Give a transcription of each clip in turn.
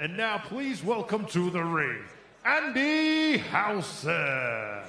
And now please welcome to the ring, Andy Howson.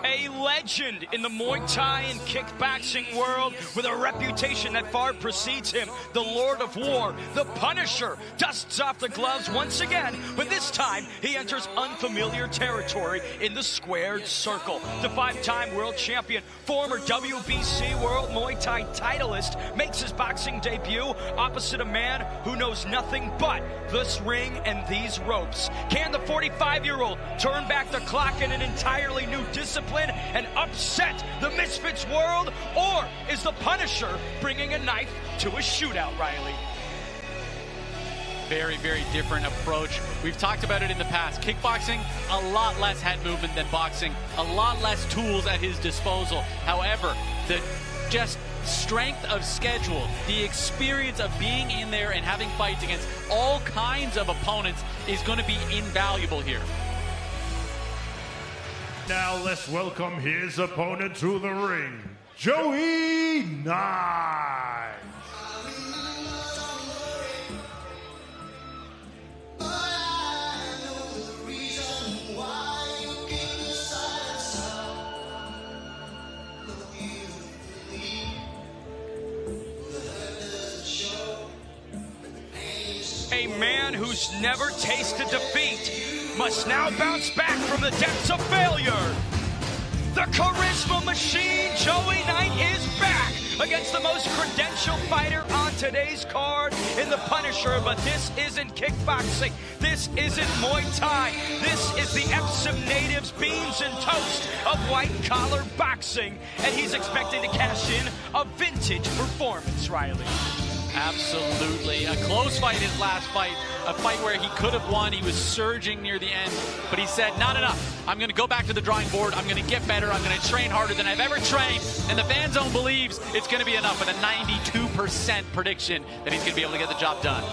A legend in the Muay Thai and kickboxing world with a reputation that far precedes him. The Lord of War, the Punisher, dusts off the gloves once again, but this time he enters unfamiliar territory in the squared circle. The five-time world champion, former WBC World Muay Thai titleist, makes his boxing debut opposite a man who knows nothing but this ring and these ropes. Can the 45-year-old turn back the clock in an entirely new discipline and upset the Misfits world? Or is the Punisher bringing a knife to a shootout, Riley? Very, very different approach. We've talked about it in the past. Kickboxing, a lot less head movement than boxing, a lot less tools at his disposal. However, the just strength of schedule, the experience of being in there and having fights against all kinds of opponents is going to be invaluable here. Now let's welcome his opponent to the ring, Joey Knight. A man who's never tasted defeat must now bounce back from the depths of failure. The charisma machine, Joey Knight, is back against the most credentialed fighter on today's card in the Punisher. But this isn't kickboxing. This isn't Muay Thai. This is the Epsom natives' beans and toast of white-collar boxing. And he's expecting to cash in a vintage performance, Riley. Absolutely. A close fight, his last fight. A fight where he could have won. He was surging near the end. But he said, not enough. I'm going to go back to the drawing board. I'm going to get better. I'm going to train harder than I've ever trained. And the fan zone believes it's going to be enough with a 92% prediction that he's going to be able to get the job done.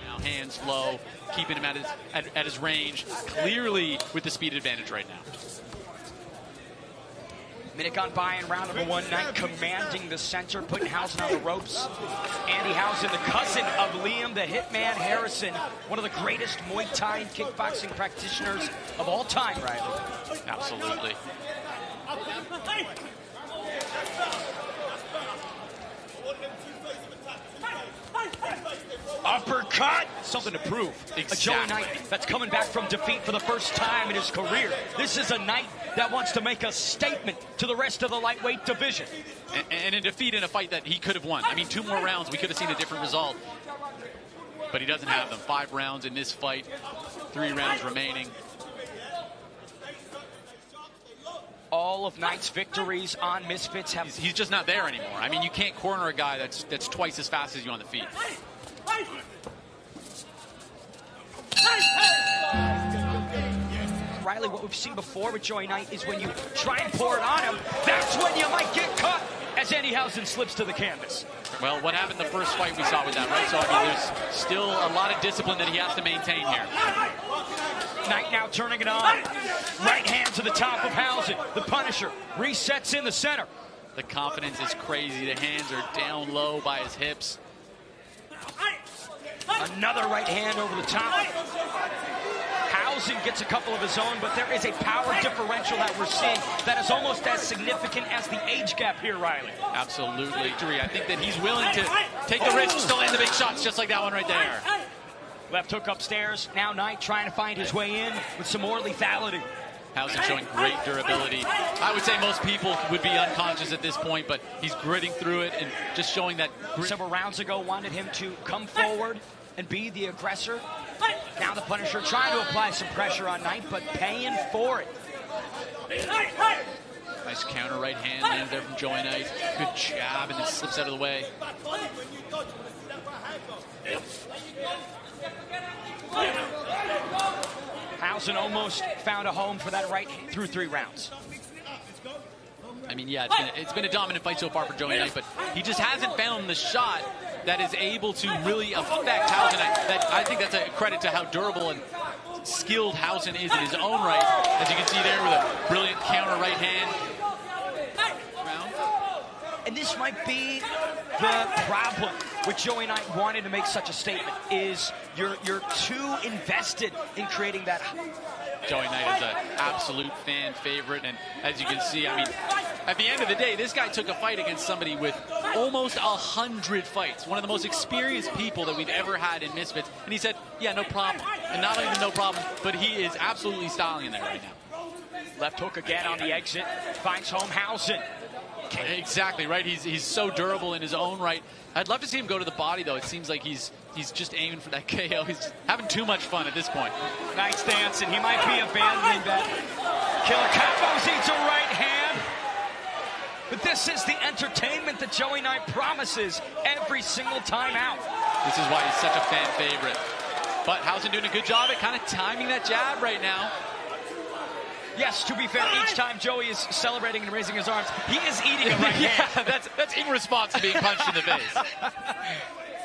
Now hands low, keeping him at his range. Clearly with the speed advantage right now. Minute gone by in round number one. Knight commanding the center, putting Howson on the ropes. Andy Howson, the cousin of Liam the Hitman Harrison, one of the greatest Muay Thai and kickboxing practitioners of all time, Riley. Absolutely. Uppercut! Something to prove. Exactly. A Joey Knight that's coming back from defeat for the first time in his career. This is a Knight that wants to make a statement to the rest of the lightweight division. And a defeat in a fight that he could have won. I mean, 2 more rounds, we could have seen a different result. But he doesn't have them. 5 rounds in this fight, 3 rounds remaining. All of Knight's victories on Misfits have... He's just not there anymore. I mean, you can't corner a guy that's twice as fast as you on the feet. Riley, what we've seen before with Joey Knight is when you try and pour it on him, that's when you might get caught as Andy Howson slips to the canvas. Well, what happened the first fight we saw with that, right? So, I mean, there's still a lot of discipline that he has to maintain here. Knight now turning it on. Right hand to the top of Howson. The Punisher resets in the center. The confidence is crazy. The hands are down low by his hips. Another right hand over the top. Howson gets a couple of his own, but there is a power differential that we're seeing that is almost as significant as the age gap here, Riley. Absolutely. I think that he's willing to take the risks to land the big shots, just like that one right there. Left hook upstairs. Now Knight trying to find his way in with some more lethality. Howson showing great durability. I would say most people would be unconscious at this point, but he's gritting through it and just showing that grit. Several rounds ago wanted him to come forward and be the aggressor. Now the Punisher trying to apply some pressure on Knight, but paying for it. Nice counter right hand lands there from Joey Knight. Good jab, and then slips out of the way. Howson almost found a home for that right through 3 rounds. I mean, yeah, it's been a dominant fight so far for Joey Knight, but he just hasn't found the shot that is able to really affect Howson. I think that's a credit to how durable and skilled Howson is in his own right, as you can see there with a brilliant counter right hand. And this might be the problem with Joey Knight wanting to make such a statement is you're too invested in creating that. Joey Knight is an absolute fan favorite, and as you can see, I mean, at the end of the day, this guy took a fight against somebody with almost 100 fights, one of the most experienced people that we've ever had in Misfits, and he said, yeah, no problem. And not even no problem, but he is absolutely styling in there right now. Left hook again on the exit, finds home Howson. Exactly right. He's so durable in his own right. I'd love to see him go to the body, though. It seems like he's just aiming for that KO. He's having too much fun at this point. Nice dance, and he might be abandoning that. Killer combos, eats a right hand. But this is the entertainment that Joey Knight promises every single time out. This is why he's such a fan favorite. But Howson doing a good job at kind of timing that jab right now. Yes, to be fair, each time Joey is celebrating and raising his arms, he is eating a right hand. Yeah, that's in response to being punched in the face.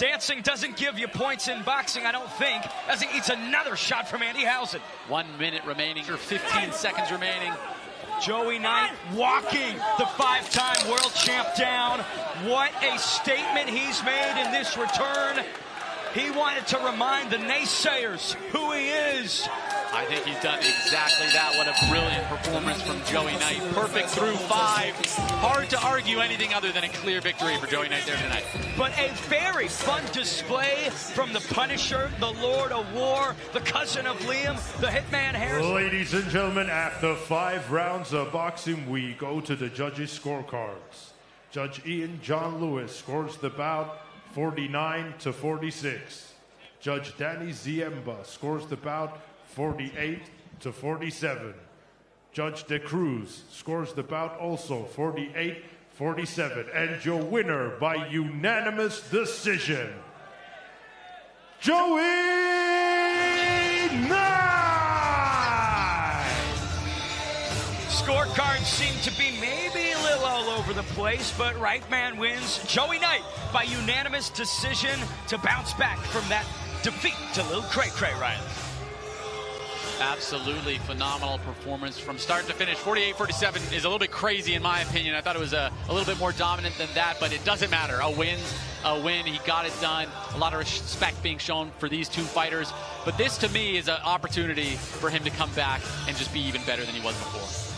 Dancing doesn't give you points in boxing, I don't think, as he eats another shot from Andy Howson. 1 minute remaining, or 15 seconds remaining. Joey Knight walking the 5-time world champ down. What a statement he's made in this return. He wanted to remind the naysayers who he is. I think he's done exactly that. What a brilliant performance from Joey Knight. Perfect through 5. Hard to argue anything other than a clear victory for Joey Knight there tonight. But a very fun display from the Punisher, the Lord of War, the cousin of Liam, the Hitman Harrison. Ladies and gentlemen, after 5 rounds of boxing, we go to the judges' scorecards. Judge Ian John Lewis scores the bout 49-46. Judge Danny Ziemba scores the bout 48-47. Judge De Cruz scores the bout also 48-47. And your winner by unanimous decision, Joey Knight! Scorecards seem to be maybe a little all over the place, but right man wins. Joey Knight by unanimous decision to bounce back from that defeat to Lil Cray Cray, Ryan. Absolutely phenomenal performance from start to finish. 48-47 is a little bit crazy in my opinion. I thought it was a little bit more dominant than that, but it doesn't matter. A win's a win. He got it done. A lot of respect being shown for these two fighters. But this, to me, is an opportunity for him to come back and just be even better than he was before.